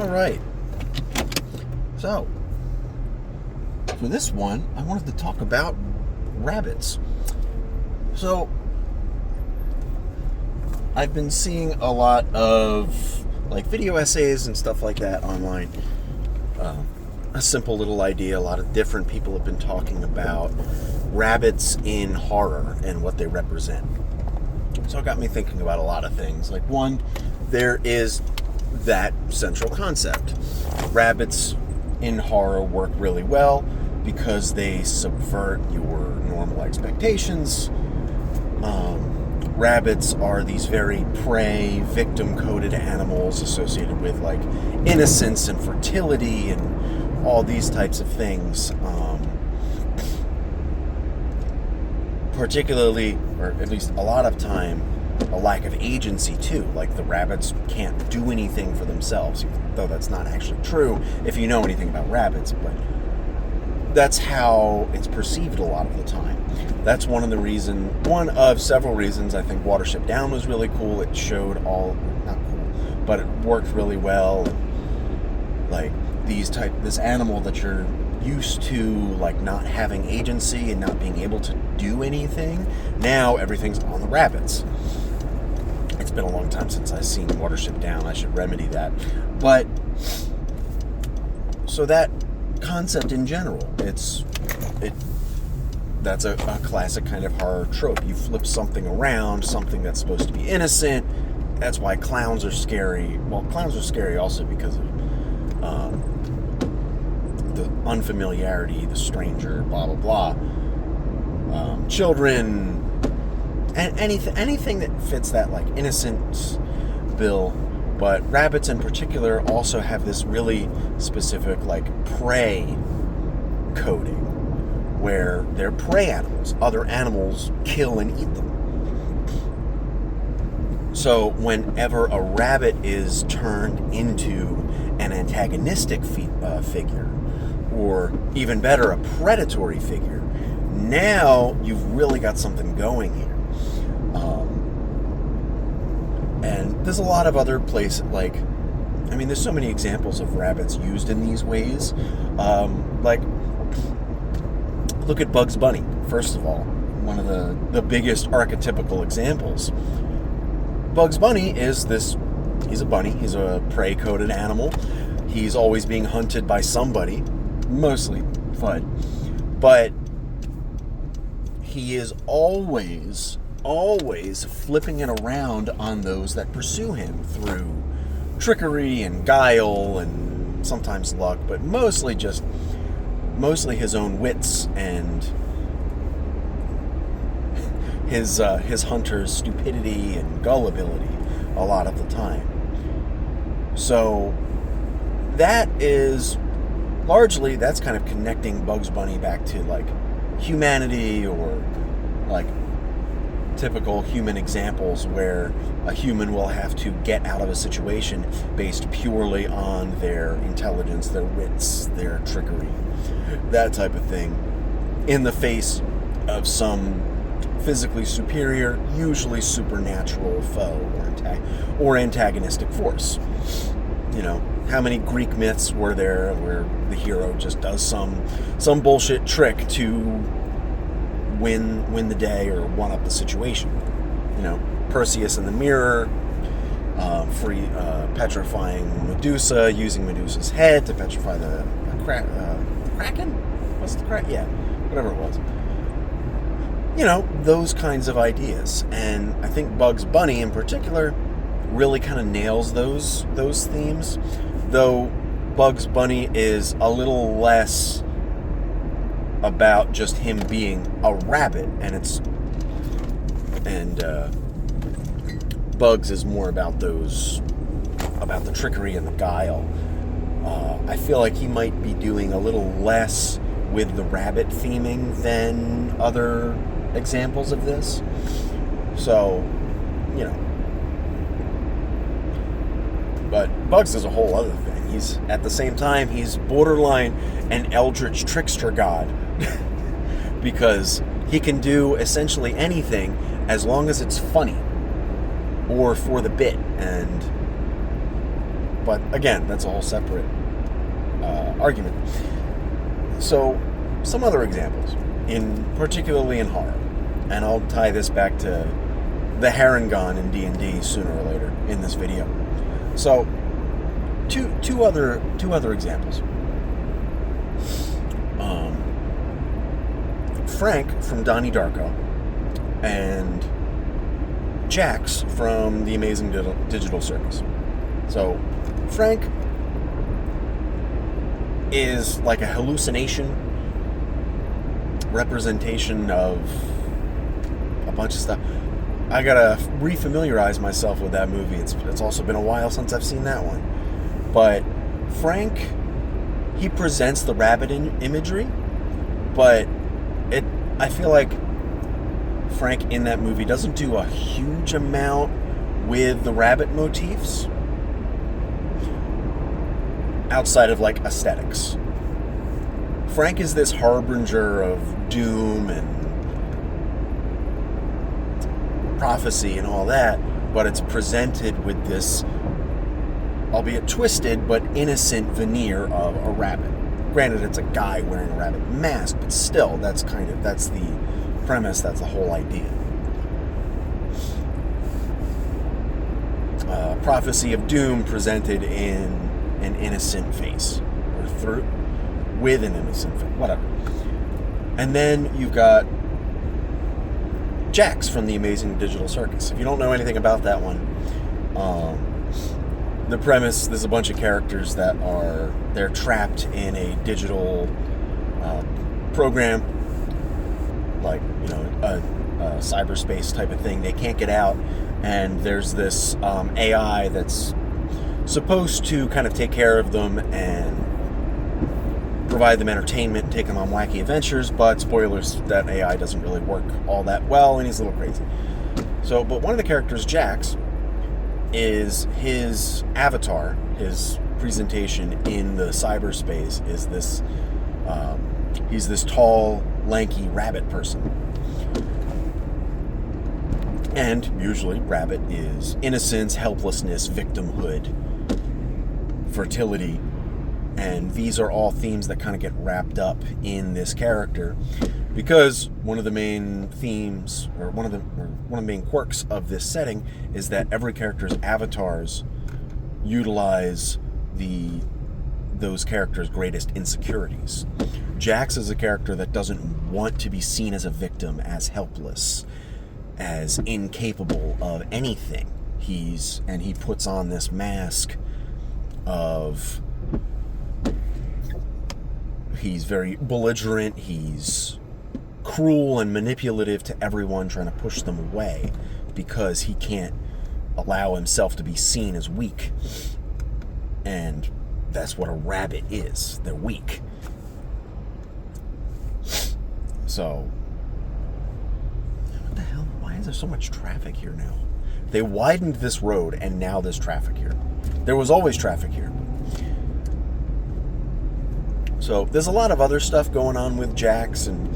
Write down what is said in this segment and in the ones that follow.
All right. So, for this one, I wanted to talk about rabbits. So, I've been seeing a lot of like video essays and stuff like that online. A simple little idea. A lot of different people have been talking about rabbits in horror and what they represent. So it got me thinking about a lot of things. Like, one, there is that central concept. Rabbits in horror work really well because they subvert your normal expectations. Rabbits are these very prey, victim-coded animals associated with like innocence and fertility and all these types of things. Particularly, or at least a lot of time, a lack of agency too. Like, the rabbits can't do anything for themselves, though that's not actually true if you know anything about rabbits, but that's how it's perceived a lot of the time. That's one of several reasons I think Watership Down was really cool. It showed not cool, but it worked really well. Like, this animal that you're used to, like, not having agency and not being able to do anything, now everything's on the rabbits. It's been a long time since I've seen Watership Down. I should remedy that. But so that concept in general, that's a classic kind of horror trope. You flip something around, something that's supposed to be innocent. That's why clowns are scary. Well, clowns are scary also because of the unfamiliarity, the stranger, blah blah blah. Children, and anything that fits that like innocent bill. But rabbits in particular also have this really specific like prey coding, where they're prey animals. Other animals kill and eat them. So whenever a rabbit is turned into an antagonistic figure, or even better, a predatory figure, now you've really got something going here. And there's a lot of other places, there's so many examples of rabbits used in these ways. Look at Bugs Bunny, first of all. One of the biggest archetypical examples. Bugs Bunny he's a bunny, he's a prey-coded animal. He's always being hunted by somebody, mostly Fudd. But he is always flipping it around on those that pursue him through trickery and guile and sometimes luck, but mostly his own wits and his hunter's stupidity and gullibility a lot of the time. So that's kind of connecting Bugs Bunny back to like humanity, or like typical human examples where a human will have to get out of a situation based purely on their intelligence, their wits, their trickery, that type of thing, in the face of some physically superior, usually supernatural foe or antagonistic force. You know, how many Greek myths were there where the hero just does some bullshit trick to win the day or one up the situation? You know, Perseus in the mirror, petrifying Medusa, using Medusa's head to petrify the Kraken? Was it the Kraken? Yeah, whatever it was. You know, those kinds of ideas. And I think Bugs Bunny in particular really kind of nails those themes, though Bugs Bunny is a little less about just him being a rabbit, and Bugs is more about the trickery and the guile. I feel like he might be doing a little less with the rabbit theming than other examples of this. So, you know. But Bugs is a whole other thing. At the same time, he's borderline an eldritch trickster god. Because he can do essentially anything as long as it's funny or for the bit. And But again, that's a whole separate argument. So, some other examples, particularly in horror, and I'll tie this back to the Harengon in D&D sooner or later in this video. So, two other examples. Frank from Donnie Darko and Jax from The Amazing Digital Circus. So, Frank is like a hallucination representation of a bunch of stuff. I gotta refamiliarize myself with that movie. It's also been a while since I've seen that one. But Frank, he presents the rabbit imagery, but I feel like Frank in that movie doesn't do a huge amount with the rabbit motifs outside of like aesthetics. Frank is this harbinger of doom and prophecy and all that, but it's presented with this, albeit twisted, but innocent veneer of a rabbit. Granted, it's a guy wearing a rabbit mask, but still, that's the premise, that's the whole idea. Prophecy of doom presented in an innocent face, or with an innocent face, whatever. And then you've got Jax from The Amazing Digital Circus. If you don't know anything about that one, the premise, there's a bunch of characters that they're trapped in a digital program, like, a cyberspace type of thing. They can't get out, and there's this AI that's supposed to kind of take care of them and provide them entertainment and take them on wacky adventures, but spoilers, that AI doesn't really work all that well, and he's a little crazy. So, but one of the characters, Jax, is his avatar, his presentation in the cyberspace is this, he's this tall, lanky rabbit person. And usually rabbit is innocence, helplessness, victimhood, fertility, and these are all themes that kind of get wrapped up in this character, because one of the main themes, or one of the main quirks of this setting is that every character's avatars utilize those characters' greatest insecurities. Jax is a character that doesn't want to be seen as a victim, as helpless, as incapable of anything. He puts on this mask of, he's very belligerent, he's cruel and manipulative to everyone, trying to push them away because he can't allow himself to be seen as weak. And that's what a rabbit is. They're weak. So, what the hell? Why is there so much traffic here now? They widened this road and now there's traffic here. There was always traffic here. So there's a lot of other stuff going on with Jax, and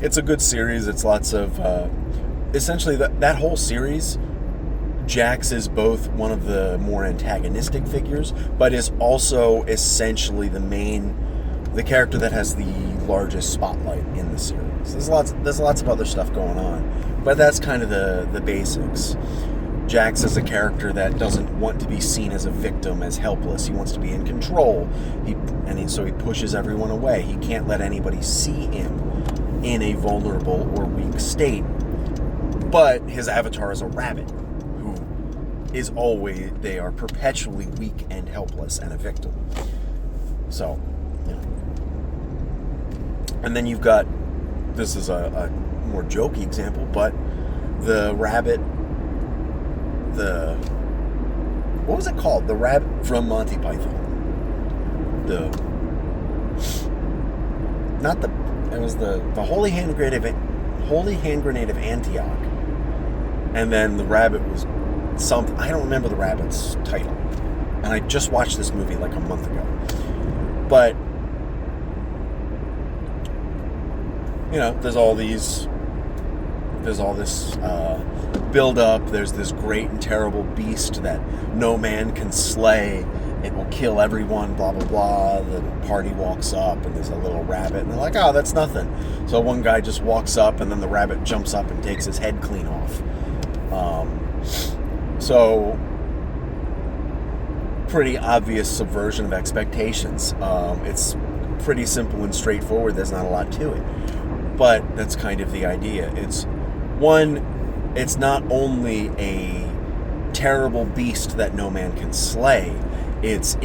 it's a good series. It's lots of essentially that whole series. Jax is both one of the more antagonistic figures, but is also essentially the character that has the largest spotlight in the series. There's lots of other stuff going on, but that's kind of the basics. Jax is a character that doesn't want to be seen as a victim, as helpless. He wants to be in control. So he pushes everyone away. He can't let anybody see him in a vulnerable or weak state. But his avatar is a rabbit, who is they are perpetually weak and helpless and a victim. So, and then you've got, this is a more jokey example, but the rabbit, what was it called? The rabbit from Monty Python. It was the Holy Hand Grenade of Antioch. And then the rabbit was something, I don't remember the rabbit's title. And I just watched this movie like a month ago. But, there's all these there's all this build up. There's this great and terrible beast that no man can slay. It will kill everyone, blah, blah, blah. The party walks up, and there's a little rabbit, and they're like, oh, that's nothing. So one guy just walks up, and then the rabbit jumps up and takes his head clean off. So, pretty obvious subversion of expectations. It's pretty simple and straightforward. There's not a lot to it. But that's kind of the idea. It's not only a terrible beast that no man can slay, it's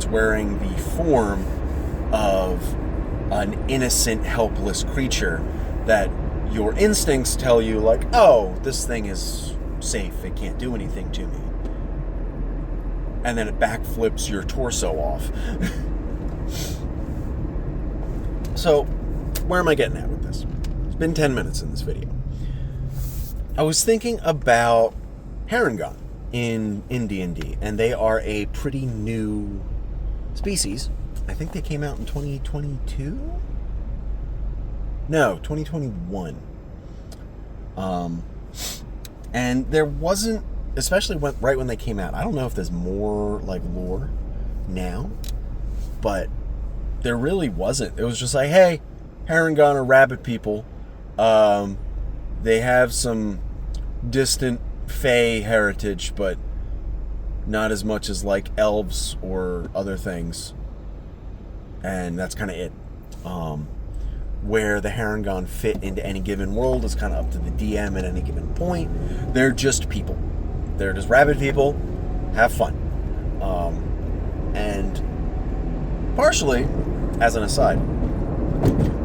wearing the form of an innocent, helpless creature that your instincts tell you, like, oh, this thing is safe, it can't do anything to me. And then it backflips your torso off. So, where am I getting at with this? It's been 10 minutes in this video. I was thinking about Harengon in D&D, and they are a pretty new species. I think they came out in 2022? No, 2021. And there wasn't, especially right when they came out, I don't know if there's more like lore now, but there really wasn't. It was just like, hey, Harengon are rabbit people. They have some distant Fae heritage, but not as much as like elves or other things. And that's kind of it. Where the Harengon fit into any given world is kind of up to the DM at any given point. They're just people. They're just rabbit people. Have fun. And partially, as an aside,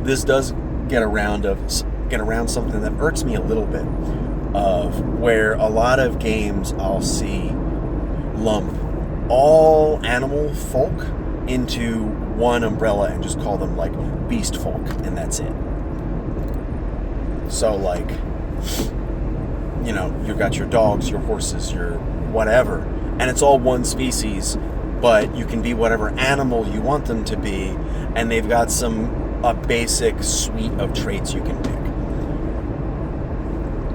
this does get around something that irks me a little bit, of where a lot of games I'll see lump all animal folk into one umbrella and just call them like beast folk, and that's it. So like, you know, you've got your dogs, your horses, your whatever, and it's all one species, but you can be whatever animal you want them to be, and they've got a basic suite of traits you can pick.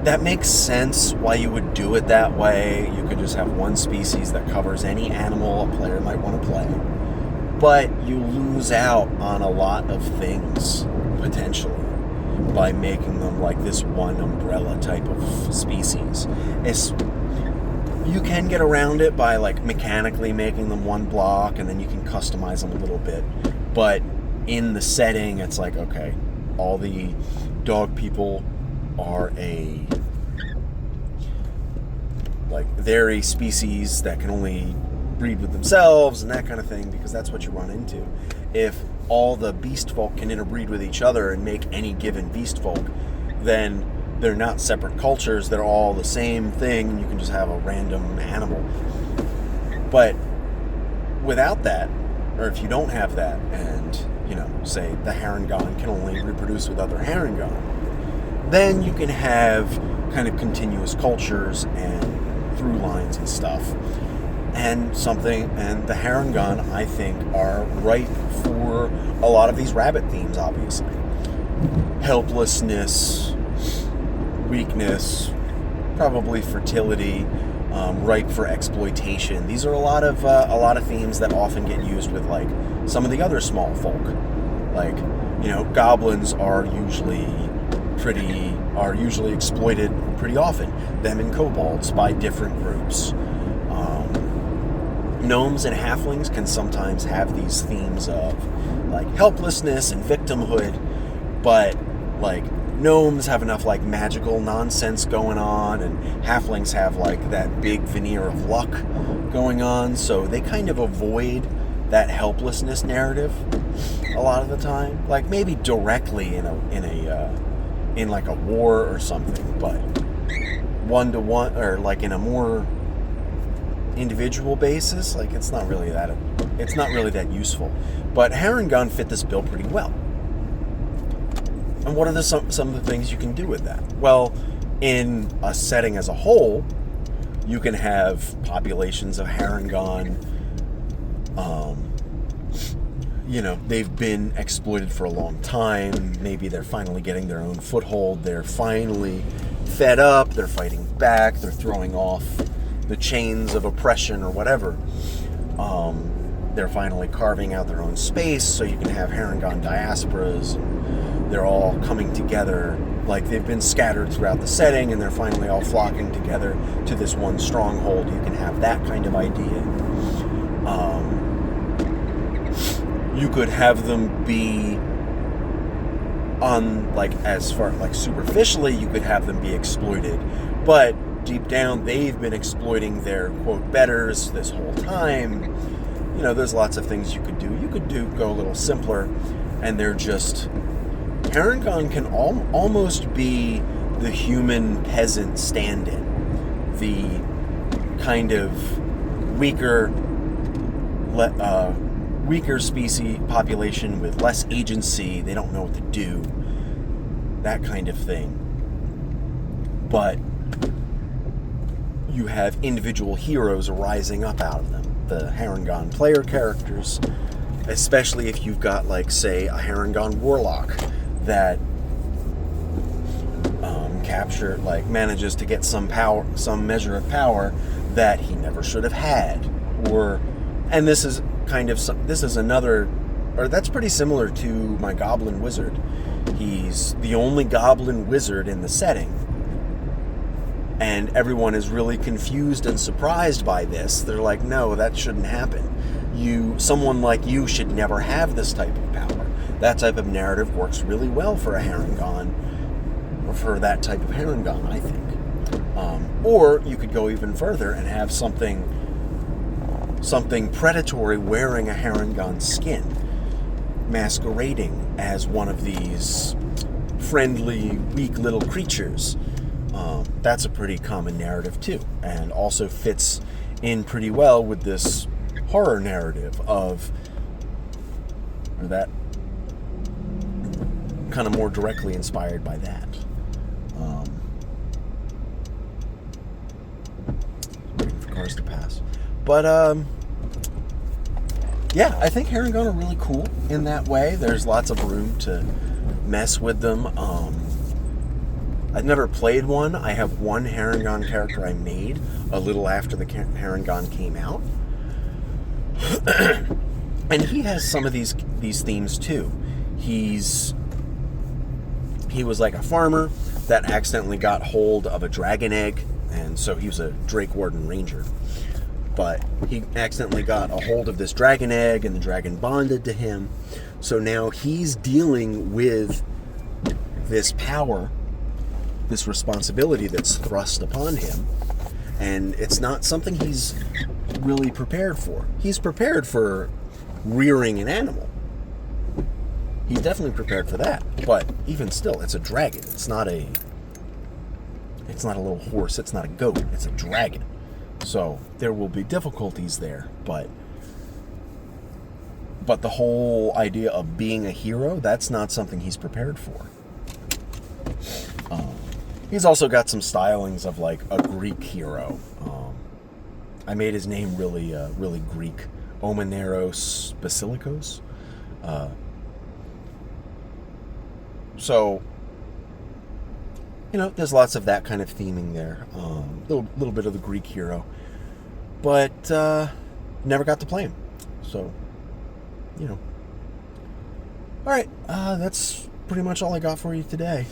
That makes sense why you would do it that way. You could just have one species that covers any animal a player might want to play. But you lose out on a lot of things, potentially, by making them like this one umbrella type of species. You can get around it by like mechanically making them one block, and then you can customize them a little bit. But in the setting, it's like, okay, all the dog people are they're a species that can only breed with themselves and that kind of thing, because that's what you run into. If all the beast folk can interbreed with each other and make any given beast folk, then they're not separate cultures, they're all the same thing, and you can just have a random animal. But without that, or if you don't have that, and, you know, say the Harengon can only reproduce with other Harengon, then you can have kind of continuous cultures and through lines and stuff. And the Harengon, I think, are right for a lot of these rabbit themes, obviously. Helplessness, weakness, probably fertility, ripe for exploitation. These are a lot of themes that often get used with like some of the other small folk. Like, you know, goblins are usually exploited pretty often. Them and kobolds by different groups. Gnomes and halflings can sometimes have these themes of like helplessness and victimhood, but like gnomes have enough like magical nonsense going on, and halflings have like that big veneer of luck going on, so they kind of avoid that helplessness narrative a lot of the time. Like maybe directly in like a war or something, but one-to-one or like in a more individual basis, like it's not really that useful. But Harengon fit this bill pretty well. And what are some of the things you can do with that? Well, in a setting as a whole, you can have populations of Harengon. they've been exploited for a long time. Maybe they're finally getting their own foothold. They're finally fed up. They're fighting back. They're throwing off the chains of oppression or whatever. They're finally carving out their own space, so you can have Harengon diasporas. They're all coming together, like they've been scattered throughout the setting, and they're finally all flocking together to this one stronghold. You can have that kind of idea. You could have them be on, like, as far, like, superficially, you could have them be exploited, but deep down, they've been exploiting their, quote, betters this whole time. There's lots of things you could do. You could go a little simpler, and they're just... Harengon can almost be the human peasant stand-in. The kind of weaker species population with less agency. They don't know what to do. That kind of thing. But you have individual heroes rising up out of them. The Harengon player characters, especially if you've got, like, say, a Harengon warlock that manages to get some measure of power that he never should have had, that's pretty similar to my Goblin Wizard. He's the only Goblin Wizard in the setting, and everyone is really confused and surprised by this. They're like, no, that shouldn't happen. Someone like you should never have this type of power. That type of narrative works really well for a Harengon, or for that type of Harengon, I think. Or you could go even further and have something predatory wearing a Harengon skin, masquerading as one of these friendly, weak little creatures. That's a pretty common narrative too, and also fits in pretty well with this horror narrative that kind of more directly inspired by that. Waiting for cars to pass. But, yeah, I think Harengon are really cool in that way. There's lots of room to mess with them. I've never played one. I have one Harengon character I made a little after the Harengon came out. And he has some of these themes too. He was like a farmer that accidentally got hold of a dragon egg, and so he was a Drake Warden Ranger. But he accidentally got a hold of this dragon egg, and the dragon bonded to him. So now he's dealing with this power, this responsibility that's thrust upon him, and it's not something he's really prepared for. He's prepared for rearing an animal. He's definitely prepared for that, but even still, it's a dragon. It's not a little horse. It's not a goat. It's a dragon. So there will be difficulties there, but the whole idea of being a hero, that's not something he's prepared for. He's also got some stylings of like a Greek hero. I made his name really Greek. Omeneros Basilikos. So, there's lots of that kind of theming there. Little bit of the Greek hero. But never got to play him. So, Alright, that's pretty much all I got for you today.